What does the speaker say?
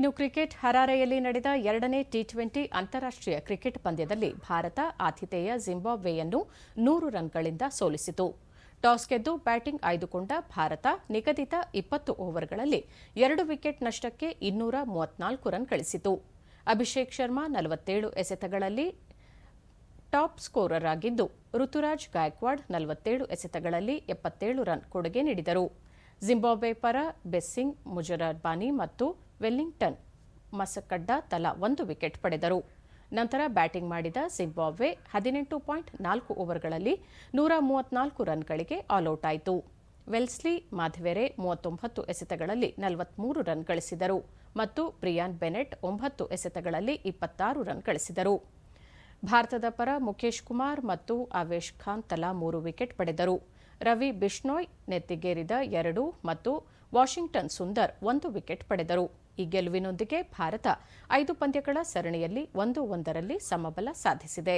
ಇನ್ನು ಕ್ರಿಕೆಟ್ ಹರಾರೆಯಲ್ಲಿ ನಡೆದ ಎರಡನೇ ಟಿ20 ಅಂತಾರಾಷ್ಟ್ರೀಯ ಕ್ರಿಕೆಟ್ ಪಂದ್ಯದಲ್ಲಿ ಭಾರತ ಆತಿಥೇಯ ಜಿಂಬಾಬ್ವೆಯನ್ನು 100 ರನ್ಗಳಿಂದ ಸೋಲಿಸಿತು. ಟಾಸ್ ಗೆದ್ದು ಬ್ಯಾಟಿಂಗ್ ಆಯ್ದುಕೊಂಡ ಭಾರತ ನಿಗದಿತ 20 ಓವರ್ಗಳಲ್ಲಿ 2 ವಿಕೆಟ್ ನಷ್ಟಕ್ಕೆ 234 ರನ್ ಗಳಿಸಿತು. ಅಭಿಷೇಕ್ ಶರ್ಮಾ 47 ಎಸೆತಗಳಲ್ಲಿ ಟಾಪ್ ಸ್ಕೋರರ್ ಆಗಿದ್ದು, ಋತುರಾಜ್ ಗಾಯಕ್ವಾಡ್ 47 ಎಸೆತಗಳಲ್ಲಿ 77 ರನ್ ಕೊಡುಗೆ ನೀಡಿದರು. ಜಿಂಬಾಬ್ವೆ ಪರ ಬೆಸ್ಸಿಂಗ್, ಮುಜರಾಬಾನಿ ಮತ್ತು ವೆಲ್ಲಿಂಗ್ಟನ್ ಮಸಕಡ್ಡ ತಲಾ 1 ವಿಕೆಟ್ ಪಡೆದರು. ನಂತರ ಬ್ಯಾಟಿಂಗ್ ಮಾಡಿದ ಜಿಂಬಾಬ್ವೆ 18.4 ಓವರ್ಗಳಲ್ಲಿ 134 ರನ್ಗಳಿಗೆ ಆಲ್ಔಟ್ ಆಯಿತು. ವೆಲ್ಸ್ಲಿ ಮಾಧವೆರೆ 39 ಎಸೆತಗಳಲ್ಲಿ 43 ರನ್ ಗಳಿಸಿದರು ಮತ್ತು ಬ್ರಿಯಾನ್ ಬೆನೆಟ್ 9 ಎಸೆತಗಳಲ್ಲಿ 26 ರನ್ ಗಳಿಸಿದರು. ಭಾರತದ ಪರ ಮುಖೇಶ್ ಕುಮಾರ್ ಮತ್ತು ಆವೇಶ್ ಖಾನ್ ತಲಾ 3 ವಿಕೆಟ್ ಪಡೆದರು. ರವಿ ಬಿಷ್ಣೋಯ್ ನೆತ್ತಿಗೇರಿದ 2 ಮತ್ತು ವಾಷಿಂಗ್ಟನ್ ಸುಂದರ್ 1 ವಿಕೆಟ್ ಪಡೆದರು. ಈ ಗೆಲುವಿನೊಂದಿಗೆ ಭಾರತ 5 ಪಂದ್ಯಗಳ ಸರಣಿಯಲ್ಲಿ 1-1ರಲ್ಲಿ ಸಮಬಲ ಸಾಧಿಸಿದೆ.